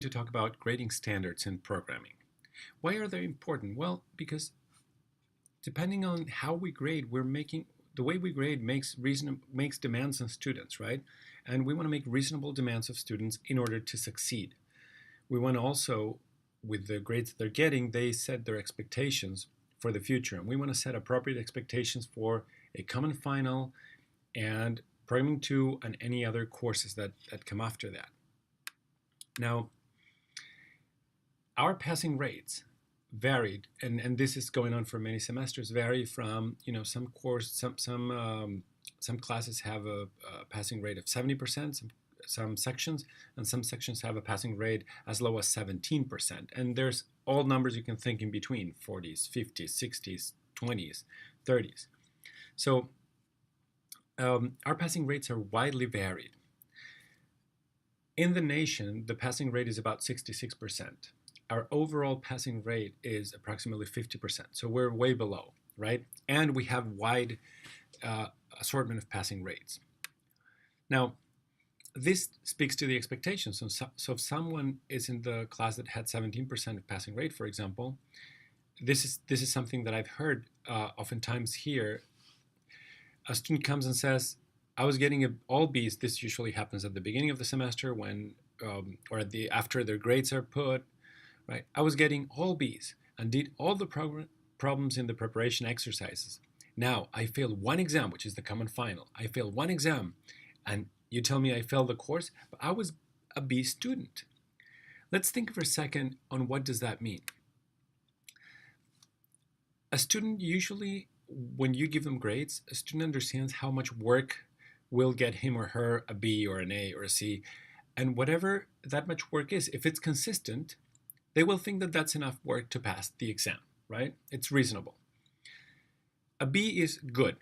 To talk about grading standards in programming. Why are they important? Well, because depending on how we grade, the way we grade makes demands on students, right? And we want to make reasonable demands of students in order to succeed. We want to also, with the grades that they're getting, they set their expectations for the future. And we want to set appropriate expectations for a common final and Programming 2 and any other courses that come after that. Now, our passing rates varied, and this is going on for many semesters, vary from, some classes have a passing rate of 70%, some sections, and some sections have a passing rate as low as 17%. And there's all numbers you can think in between, 40s, 50s, 60s, 20s, 30s. So our passing rates are widely varied. In the nation, the passing rate is about 66%. Our overall passing rate is approximately 50%. So we're way below, right? And we have wide assortment of passing rates. Now, this speaks to the expectations. So if someone is in the class that had 17% of passing rate, for example, this is something that I've heard oftentimes here. A student comes and says, I was getting all B's. This usually happens at the beginning of the semester when, or after their grades are put, right? I was getting all B's and did all the problems in the preparation exercises. Now I failed one exam, which is the common final. I failed one exam, and you tell me I failed the course, but I was a B student. Let's think for a second on what does that mean. A student usually, when you give them grades, a student understands how much work will get him or her a B or an A or a C. And whatever that much work is, if it's consistent, they will think that that's enough work to pass the exam, right? It's reasonable. A B is good.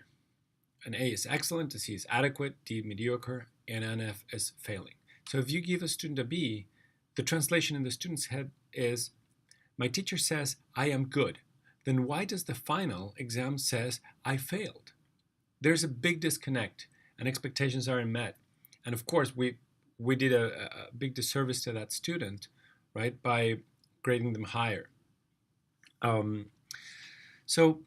An A is excellent, a C is adequate, D mediocre, and an F is failing. So if you give a student a B, the translation in the student's head is, my teacher says I am good. Then why does the final exam says I failed? There's a big disconnect and expectations aren't met. And of course, we did a big disservice to that student, right, by grading them higher. So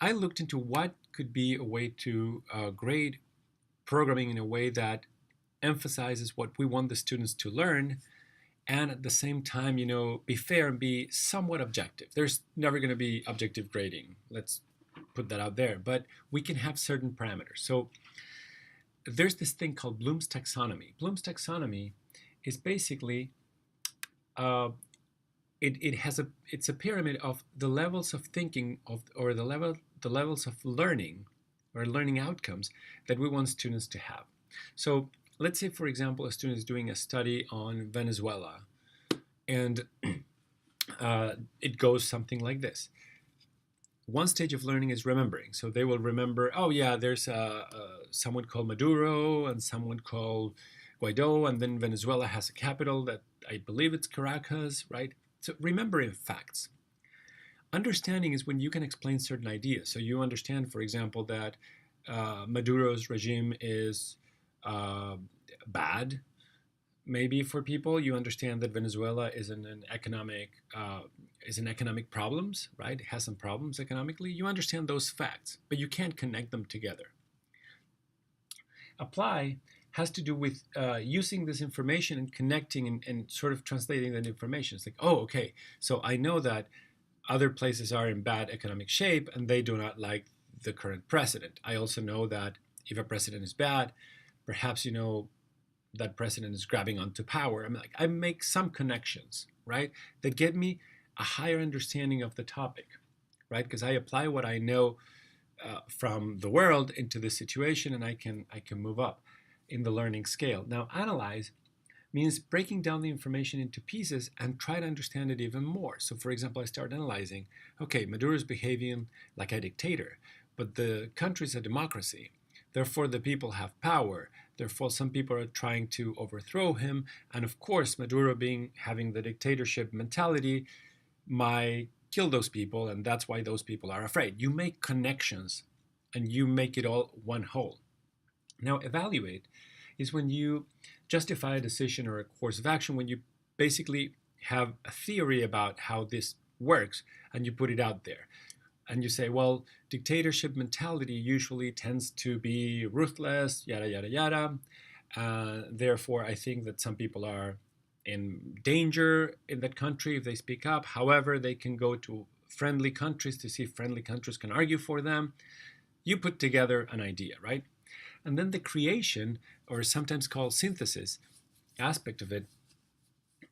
I looked into what could be a way to grade programming in a way that emphasizes what we want the students to learn, and at the same time, be fair and be somewhat objective. There's never going to be objective grading. Let's put that out there. But we can have certain parameters. So there's this thing called Bloom's taxonomy. Bloom's taxonomy is basically it's a pyramid of the levels of thinking or the levels of learning or learning outcomes that we want students to have. So let's say, for example, a student is doing a study on Venezuela, and it goes something like this. One stage of learning is remembering. So they will remember, oh yeah, there's someone called Maduro and someone called Guaido, and then Venezuela has a capital that I believe it's Caracas, right? So remembering facts. Understanding is when you can explain certain ideas. So you understand, for example, that Maduro's regime is bad, maybe for people. You understand that Venezuela is in economic problems, right? It has some problems economically. You understand those facts, but you can't connect them together. Apply has to do with using this information and connecting and sort of translating that information. It's like, oh, okay, so I know that other places are in bad economic shape and they do not like the current president. I also know that if a president is bad, perhaps, that president is grabbing onto power. I make some connections, right, that get me a higher understanding of the topic, right? Because I apply what I know from the world into the situation, and I can move up in the learning scale. Now, analyze means breaking down the information into pieces and try to understand it even more. So, for example, I start analyzing, okay, Maduro is behaving like a dictator, but the country is a democracy. Therefore, the people have power. Therefore, some people are trying to overthrow him. And of course, Maduro having the dictatorship mentality might kill those people, and that's why those people are afraid. You make connections and you make it all one whole. Now, evaluate is when you justify a decision or a course of action, when you basically have a theory about how this works, and you put it out there. And you say, well, dictatorship mentality usually tends to be ruthless, yada, yada, yada. Therefore, I think that some people are in danger in that country if they speak up. However, they can go to friendly countries to see if friendly countries can argue for them. You put together an idea, right? And then the creation, or sometimes called synthesis, aspect of it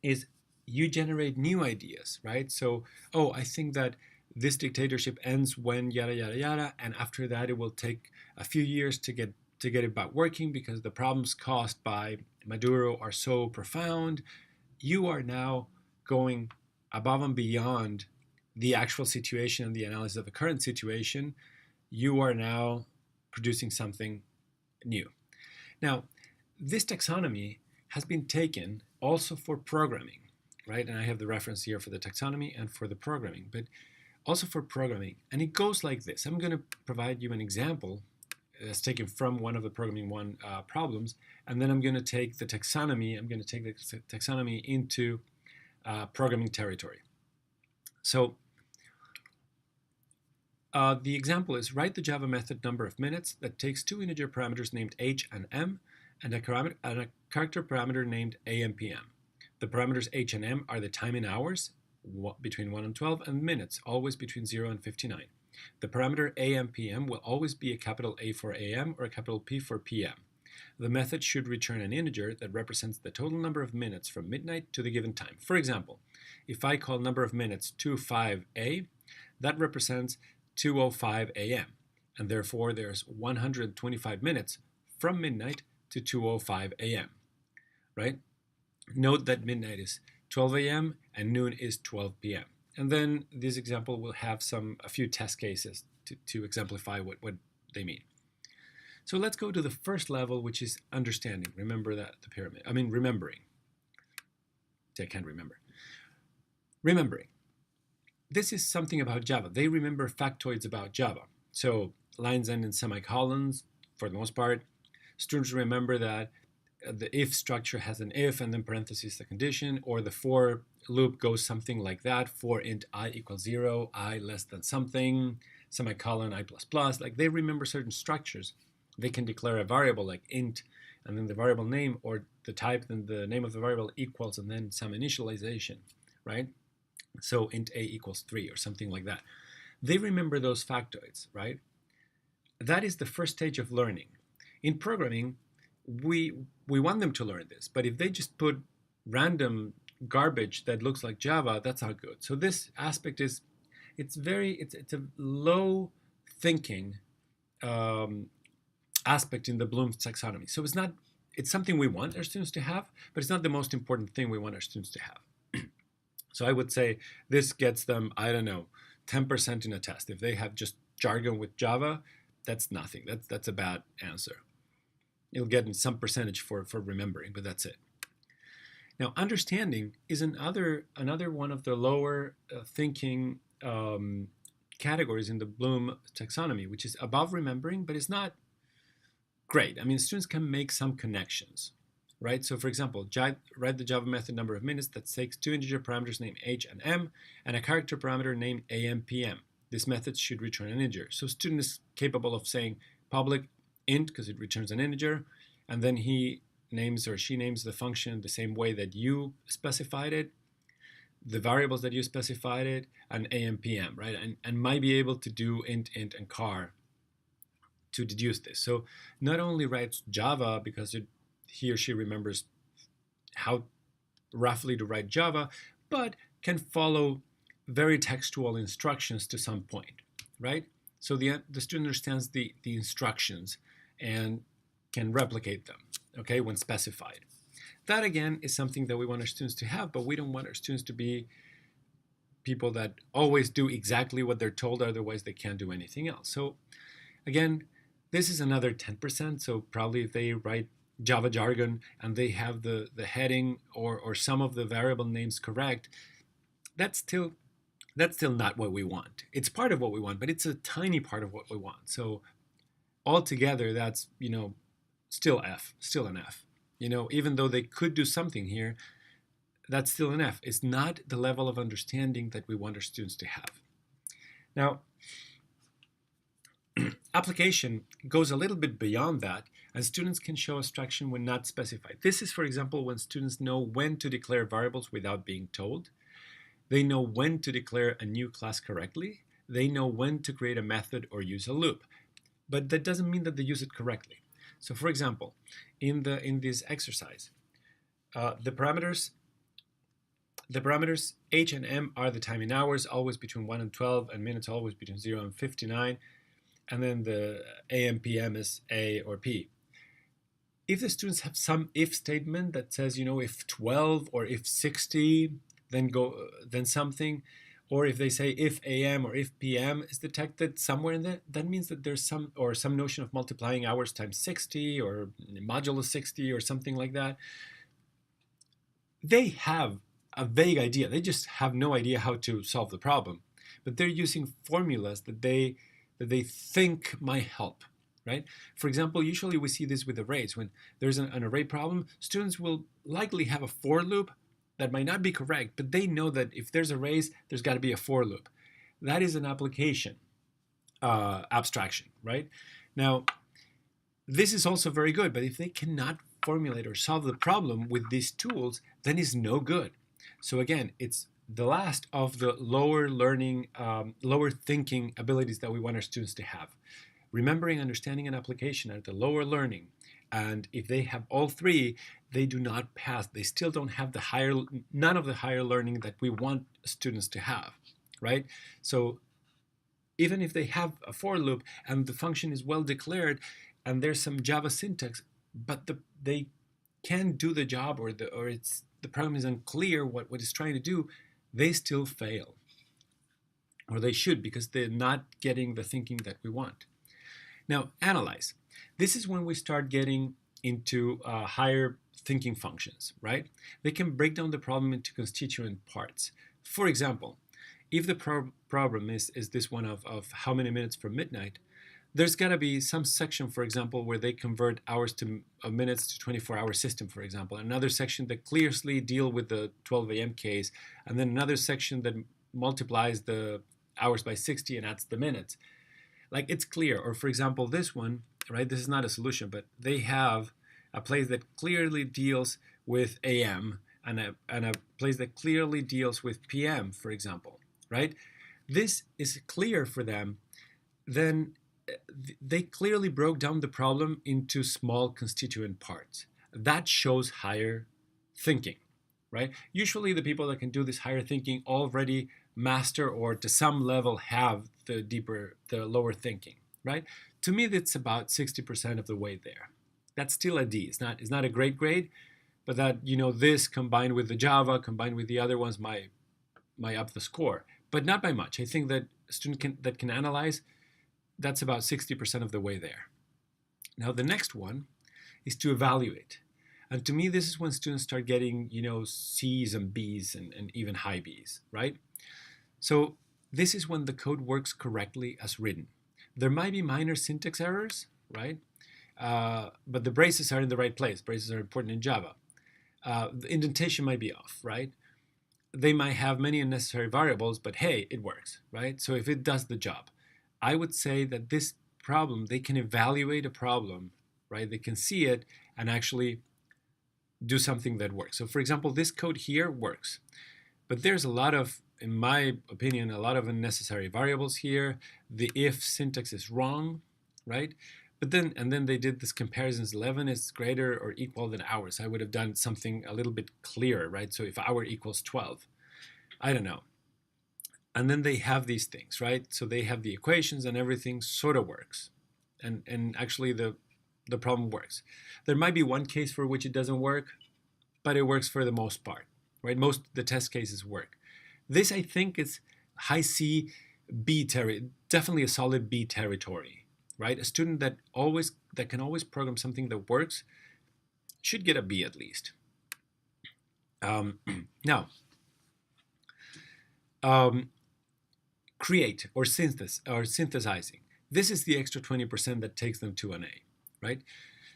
is you generate new ideas, right? So, oh, I think that this dictatorship ends when yada, yada, yada, and after that it will take a few years to get it back working because the problems caused by Maduro are so profound. You are now going above and beyond the actual situation and the analysis of the current situation. You are now producing something new. Now, this taxonomy has been taken also for programming, right? And I have the reference here for the taxonomy and for the programming, but also for programming. And it goes like this. I'm going to provide you an example that's taken from one of the programming one problems, and then I'm going to take the taxonomy. I'm going to take the taxonomy into programming territory. So the example is write the Java method number of minutes that takes two integer parameters named h and m and a character parameter named AMPM. The parameters h and m are the time in hours, between 1 and 12, and minutes, always between 0 and 59. The parameter AMPM will always be a capital A for AM or a capital P for PM. The method should return an integer that represents the total number of minutes from midnight to the given time. For example, if I call number of minutes 25A, that represents 2:05 AM, and therefore there's 125 minutes from midnight to 2:05 AM, right? Note that midnight is 12 AM and noon is 12 PM. And then this example will have a few test cases to exemplify what they mean. So let's go to the first level, which is understanding. Remember that the pyramid. Remembering. I can't remember. Remembering. This is something about Java. They remember factoids about Java. So lines end in semicolons, for the most part. Students remember that the if structure has an if and then parentheses the condition, or the for loop goes something like that: for int I equals 0, I less than something, semicolon I plus plus. Like, they remember certain structures. They can declare a variable like int and then the variable name, or the type and the name of the variable equals and then some initialization, right? So int a equals 3 or something like that. They remember those factoids, right? That is the first stage of learning. In programming, we want them to learn this, but if they just put random garbage that looks like Java, that's not good. So this aspect is, it's a low thinking aspect in the Bloom's taxonomy. So it's something we want our students to have, but it's not the most important thing we want our students to have. So I would say this gets them, I don't know, 10% in a test. If they have just jargon with Java, that's nothing. That's a bad answer. You'll get some percentage for remembering, but that's it. Now, understanding is another one of the lower thinking categories in the Bloom taxonomy, which is above remembering, but it's not great. Students can make some connections, right? So for example, write the Java method number of minutes that takes two integer parameters named h and m and a character parameter named AMPM. This method should return an integer. So student is capable of saying public int, because it returns an integer, and then he names or she names the function the same way that you specified it, the variables that you specified it, and AMPM, right? And might be able to do int, and char to deduce this. So not only writes Java because he or she remembers how roughly to write Java, but can follow very textual instructions to some point, right? So the student understands the instructions and can replicate them, okay, when specified. That, again, is something that we want our students to have, but we don't want our students to be people that always do exactly what they're told, otherwise they can't do anything else. So, again, this is another 10%, so probably if they write Java jargon and they have the heading or some of the variable names correct, that's still not what we want. It's part of what we want, but it's a tiny part of what we want. So altogether, that's, still an F. Even though they could do something here, that's still an F. It's not the level of understanding that we want our students to have. Now, application goes a little bit beyond that, and students can show abstraction when not specified. This is, for example, when students know when to declare variables without being told. They know when to declare a new class correctly. They know when to create a method or use a loop. But that doesn't mean that they use it correctly. So for example, in this exercise, the parameters H and M are the time in hours, always between 1 and 12, and minutes always between 0 and 59. And then the AM, PM is A or P. If the students have some if statement that says, if 12 or if 60, then something, or if they say if AM or if PM is detected somewhere in there, that means that there's some notion of multiplying hours times 60 or modulo 60 or something like that. They have a vague idea. They just have no idea how to solve the problem, but they're using formulas that they think might help, right? For example, usually we see this with arrays. When there's an array problem, students will likely have a for loop that might not be correct, but they know that if there's arrays, there's got to be a for loop. That is an application abstraction, right? Now, this is also very good, but if they cannot formulate or solve the problem with these tools, then it's no good. So again, it's the last of the lower learning, lower thinking abilities that we want our students to have. Remembering, understanding, and application are the lower learning. And if they have all three, they do not pass. They still don't have none of the higher learning that we want students to have, right? So even if they have a for loop and the function is well declared and there's some Java syntax, but they can't do the job, or the program is unclear what it's trying to do, they still fail. Or they should, because they're not getting the thinking that we want. Now, analyze. This is when we start getting into higher thinking functions, right? They can break down the problem into constituent parts. For example, if the problem is this one of how many minutes from midnight, there's got to be some section, for example, where they convert hours to minutes to 24-hour system, for example. Another section that clearly deal with the 12 a.m. case, and then another section that multiplies the hours by 60 and adds the minutes. Like, it's clear. Or for example, this one, right? This is not a solution, but they have a place that clearly deals with AM and a place that clearly deals with PM, for example, right? This is clear for them. Then they clearly broke down the problem into small constituent parts. That shows higher thinking, right? Usually the people that can do this higher thinking already master, or to some level have the lower thinking, right? To me, that's about 60% of the way there. That's still a D. It's not a great grade, but that, this combined with the Java, combined with the other ones might up the score, but not by much. I think that a student that can analyze, that's about 60% of the way there. Now, the next one is to evaluate. And to me, this is when students start getting, C's and B's and even high B's, right? So this is when the code works correctly as written. There might be minor syntax errors, right? But the braces are in the right place. Braces are important in Java. The indentation might be off, right? They might have many unnecessary variables, but hey, it works, right? So if it does the job, I would say that this problem, they can evaluate a problem, right? They can see it and actually do something that works. So for example, this code here works, but there's a lot of, in my opinion, a lot of unnecessary variables here. The if syntax is wrong, right? But then, and then they did this comparisons, 11 is greater or equal than hours. I would have done something a little bit clearer, right? So if hour equals 12, I don't know. And then they have these things, right? So they have the equations and everything sort of works. And actually the problem works. There might be one case for which it doesn't work, but it works for the most part, right? Most of the test cases work. This, I think, is high C, B territory, definitely a solid B territory, right? A student that can always program something that works should get a B at least. Now, create or synthesizing. This is the extra 20% that takes them to an A, right?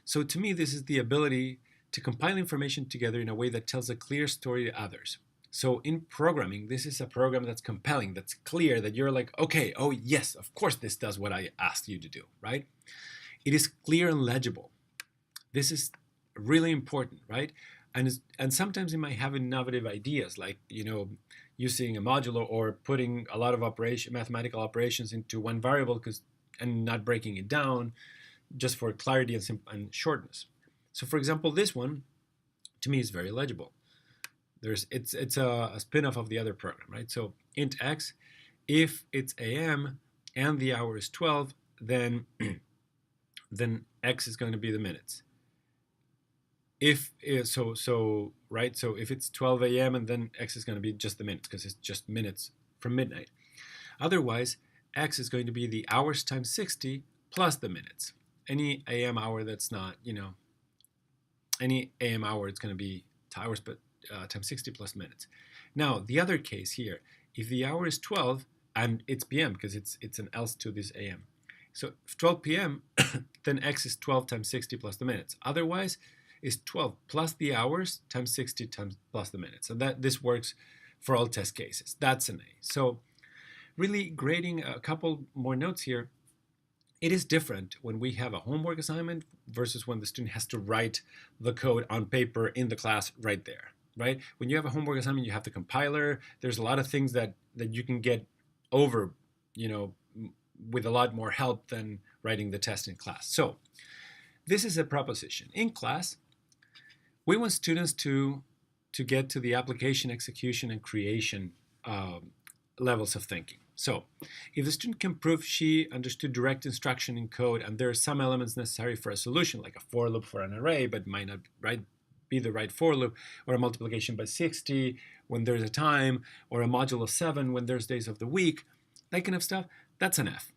So to me, this is the ability to compile information together in a way that tells a clear story to others. So in programming, this is a program that's compelling, that's clear, that you're like, okay, oh yes, of course this does what I asked you to do, right? It is clear and legible. This is really important, right? And sometimes it might have innovative ideas, like, using a modular or putting a lot of mathematical operations into one variable and not breaking it down, just for clarity and shortness. So for example, this one to me is very legible. It's a spin-off of the other program, right? So int x, if it's AM and the hour is 12, then then x is going to be the minutes. If it's 12 a.m. and then x is going to be just the minutes, because it's just minutes from midnight. Otherwise, x is going to be the hours times 60 plus the minutes. Any AM hour that's not, any AM hour, it's going to be hours, but times 60 plus minutes. Now, the other case here, if the hour is 12 and it's PM, because it's an else to this AM. So if 12 p.m., then x is 12 times 60 plus the minutes. Otherwise, is 12 plus the hours times 60 times plus the minutes. So this works for all test cases. That's an A. So really grading, a couple more notes here. It is different when we have a homework assignment versus when the student has to write the code on paper in the class right there, right? When you have a homework assignment, you have the compiler. There's a lot of things that you can get over, with a lot more help than writing the test in class. So this is a proposition. In class, we want students to get to the application, execution, and creation levels of thinking. So if the student can prove she understood direct instruction in code and there are some elements necessary for a solution, like a for loop for an array, but might not be the right for loop, or a multiplication by 60 when there's a time, or a modulo 7 when there's days of the week, that kind of stuff, that's an F.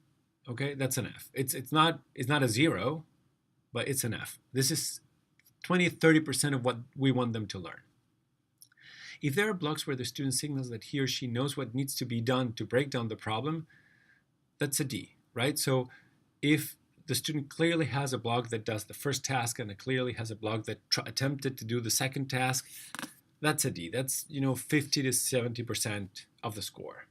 Okay, that's an F. It's not a 0, but it's an F. This is 20-30% of what we want them to learn. If there are blocks where the student signals that he or she knows what needs to be done to break down the problem, that's a D, right? So if the student clearly has a block that does the first task and it clearly has a block that attempted to do the second task, that's a D. That's 50 to 70% of the score.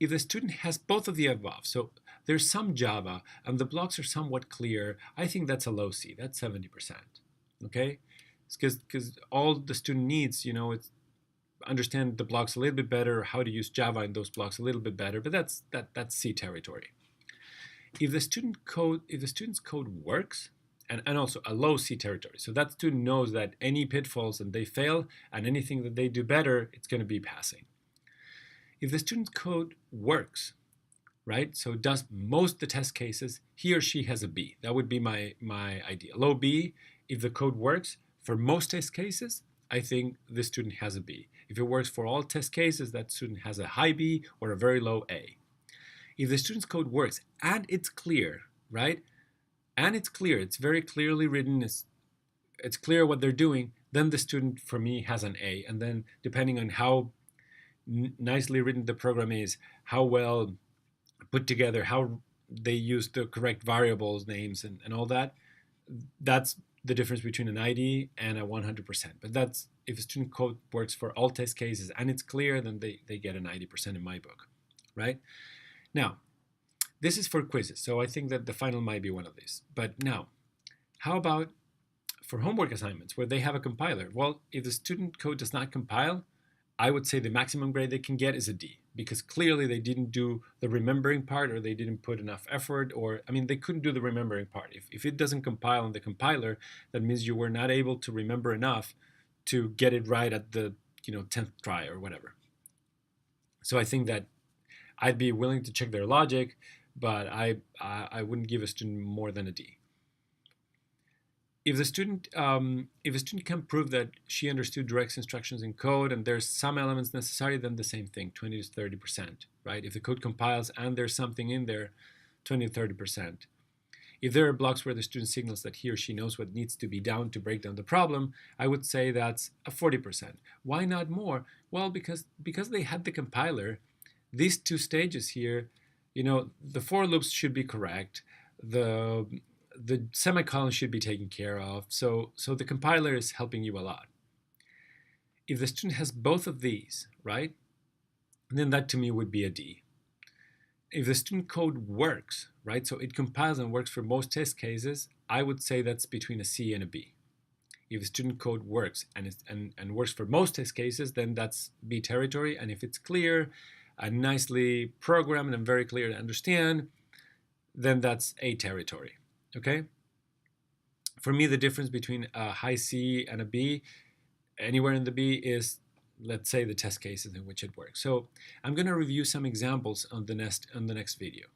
If the student has both of the above, so there's some Java and the blocks are somewhat clear, I think that's a low C. That's 70%. Okay, because all the student needs, it's understand the blocks a little bit better, how to use Java in those blocks a little bit better, but that's C territory. If the student's code works, and also a low C territory, so that student knows that any pitfalls and they fail, and anything that they do better, it's going to be passing. If the student's code works, right, so does most of the test cases, he or she has a B. That would be my idea. Low B. If the code works for most test cases, I think the student has a B. If it works for all test cases, that student has a high B or a very low A. If the student's code works and it's clear, right? And it's clear, it's very clearly written, it's clear what they're doing, then the student, for me, has an A. And then depending on how nicely written the program is, how well put together, how they use the correct variables names and all that, that's the difference between an ID and a 100%. But that's, if a student code works for all test cases and it's clear, then they get a 90% in my book, right? Now, this is for quizzes, so I think that the final might be one of these. But now, how about for homework assignments where they have a compiler? Well, if the student code does not compile, I would say the maximum grade they can get is a D, because clearly they didn't do the remembering part, or they didn't put enough effort, or, they couldn't do the remembering part. If it doesn't compile on the compiler, that means you were not able to remember enough to get it right at the 10th try or whatever. So I think that I'd be willing to check their logic, but I wouldn't give a student more than a D. If a student can prove that she understood direct instructions in code and there's some elements necessary, then the same thing, 20 to 30%, right? If the code compiles and there's something in there, 20 to 30%. If there are blocks where the student signals that he or she knows what needs to be done to break down the problem, I would say that's a 40%. Why not more? Well, because they had the compiler, these two stages here, the for loops should be correct. The the semicolon should be taken care of. So the compiler is helping you a lot. If the student has both of these, right, then that to me would be a D. If the student code works, right, so it compiles and works for most test cases, I would say that's between a C and a B. If the student code works and works for most test cases, then that's B territory. And if it's clear and nicely programmed and very clear to understand, then that's A territory. Okay? For me, the difference between a high C and a B, anywhere in the B, is, let's say, the test cases in which it works. So I'm going to review some examples on the next video.